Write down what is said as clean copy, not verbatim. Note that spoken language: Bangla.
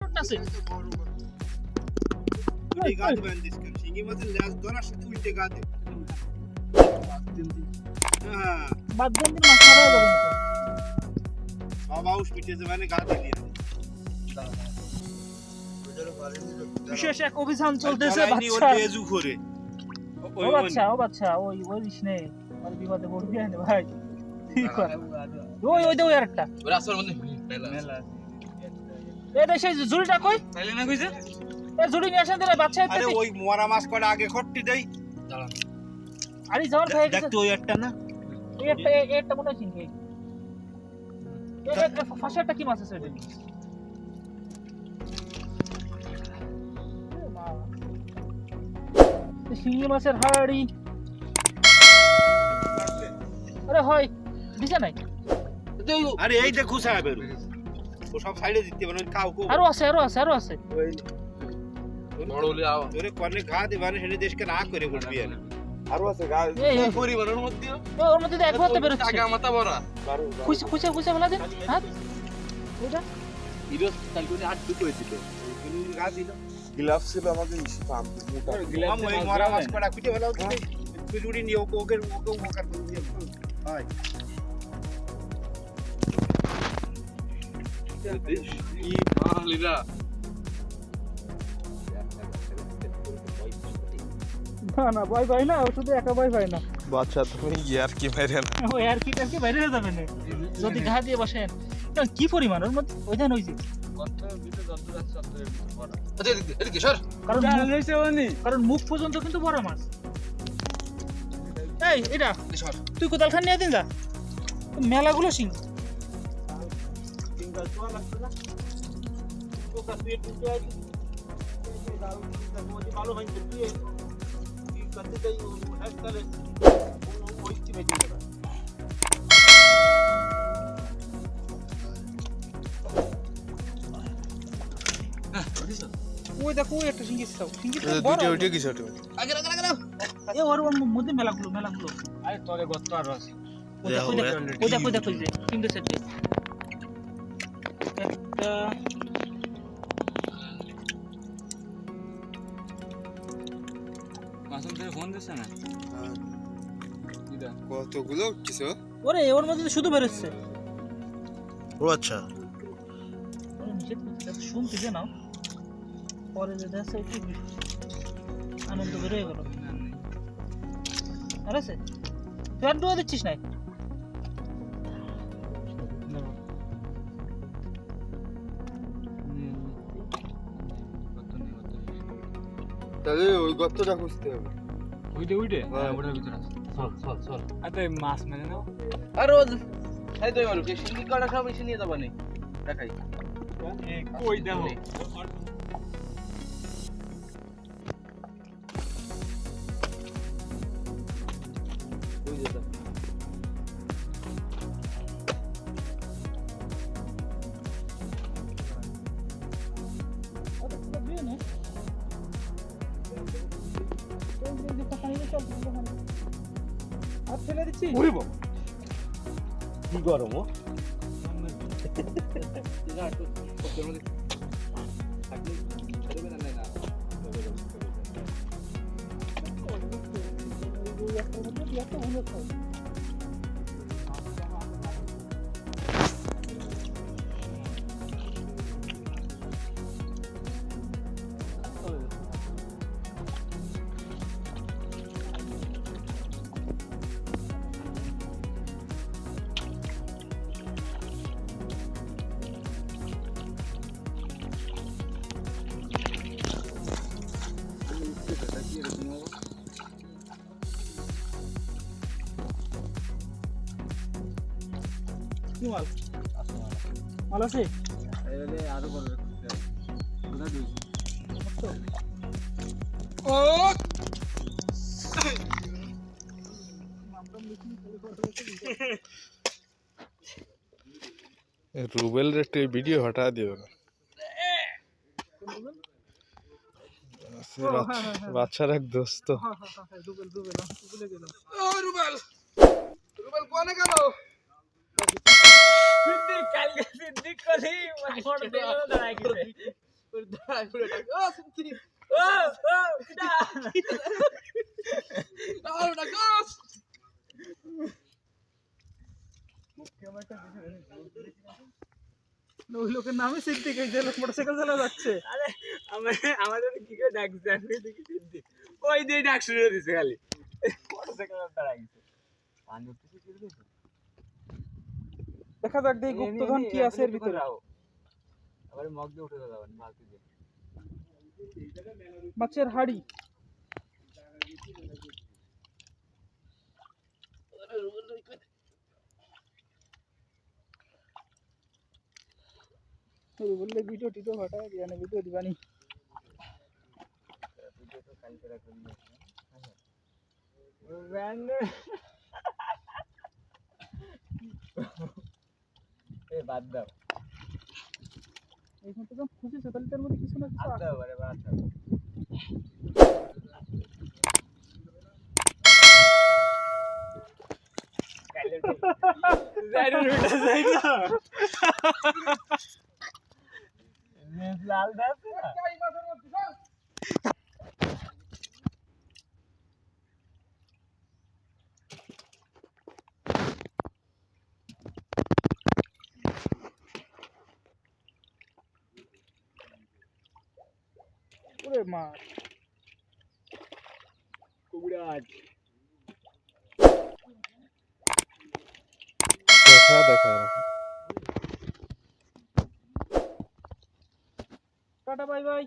আছে এই গাছ বান্ধিস কেন শিঙি মাছের লেজ ধরার সাথে উল্টে গা দে হ্যাঁ বাদ দিন মাছ মারা যাবে না সব আউশ পিটেছে মানে গা দিলি বিশেষ এক অভিযান চলতেছে বাচ্চা ওর বেজু করে ও বাচ্চা ওই দিশনে আর বিপদে পড়বি না ভাই ঠিক করে ওই দাও আরেকটা ওর আসর মধ্যে মেলা এই দেশে জুড়িটা কই তাইলে না কইছে এ জুড়ি নিয়ে আসেন দিলে বাচ্চা আরে ওই মোরা মাছ কটা আগে খট্টি দেই দাঁড়ান আরে যাওয়ার ভাই দেখ তো ওই একটা না একটা মনে চিনকে ফাঁসাটা কি মাছ আছে এটা শিঙি মাছের হাড়ি আরে হয় দিছে নাই আরে এই দেখো সাহেবের ও সব সাইডে দিতে মানে কাউ কো আরো আছে বড় হলে আও তোরে কোনে ঘা দিবানে সেটা দেশকে না করে বলবি না আরো আছে গা এই পরিবারের মধ্যে ওর মধ্যে একবার তো বেরোচ্ছে টাকা মাথা বড়া খুশি বলা দিন হাত ওটা ইরোস তালকুনি আট দুটো হয়েছিল ঘা দিল গ্লাভস ছিল আমাদের নিচে পাম মোটা গ্লাভস ওই মোরা মাছ কটা কুটে ফেলাও তুই জুড়ি নিয়ে ওকে ওকে ওকার দিয়ে হয় কি মালিরা না ভাই না ও শুধু একা ভাই না বাচ্চা তুমি ইয়ার কি মেরে না ও আর কি টাকে বাইরে হয়ে যাবে না যদি ঘা দিয়ে বসেন কি পরিমাণ ওর মধ্যে ওই দেন ওই যে এদিকে সর কারণ মুখ পর্যন্ত কিন্তু বড় মাছ এই এটা সর তুই কোদাল খান নিয়ে দিন যা মেলাগুলো সিং সিঙ্গেল তো লাগছে না তো কাছে টুটে আছে এই দাও মোদি ভালো হইছে দিয়ে কি করতে যাই ও হাসতালে ওই কি বেঁচে যাবে ওই দেখো ওই একটা সিঙ্গি বড় ভিডিও কি ছোট আগে এ ওর মধ্যে মেলাগুলো আরে তোরে গত্ত আর আছে ওই দেখো যে তিনটে সেটে একটা মাসুম থেকে ফোন দিছে না কতগুলো কিছু ওরে ওর মধ্যে শুধু বেরোচ্ছে ও আচ্ছা ওরে নিষেধ করতে শুনতে যে নাও পরে যে দেখছে একটু আনন্দ বেরোয় গেল আর আছে তুই আর ডুয়া দিচ্ছিস নাই তাহলে ওই গর্তটা খুঁজতে হবে উইডে হ্যাঁ। ওটার ভিতরে আছে চল আরে মাছ মেরে নাও আর রোজ এই তো মানুষ সিঙ্গি কাটা সব এসে নিয়ে যাবা নি দেখাই কই দেখো ওই যেটা আর ফেলে দিচ্ছি উড়িব কি গরম ও কি মাল আছে আরো বড় ও রুবেল রে ভিডিও হटा দিও না বাচ্চার এক দোস্ত রুবেল কোনে গেল সিদ্দিক কালকে সিদ্দিক কলি মোড় দিলো দাঁড়াই গেছে ওর দাঁড়ায় পড়ে ডাকে, ও সিদ্ধি, ও কিডা, দাঁড়াও ডাকে, ওই লোকের নামই সিদ্দিক, এই যে লোক মোটরসাইকেল চালা যাচ্ছে। আরে আমাদের কি করে ডাকছে আমি দেখি সিদ্ধি ওই দিয়ে ডাক শুরু করে দিছে খালি মোটরসাইকেল দাঁড়াই গেছে পানি উঠতেছে কি দিছে দেখা যাক দেখি গুপ্তধন কি আছে এর ভিতরে। আবার মগ দিয়ে উঠে যাবেন বালতি দিয়ে মাছের হাড়ি, বললে ভিডিও টিডিও হটায় দিয়ে ভিডিও দিবানি। ভিডিও তো কালকে রাখবেন ব্যান্ড এ বাদ দাও এইখান থেকে খুশি তাহলে মধ্যে কিছু না কিছু বাদ আছে। দাও আরে বাদ দাও লাল দাস ওরে মাছ কুবড়াজ দেখা টাটা বাই বাই।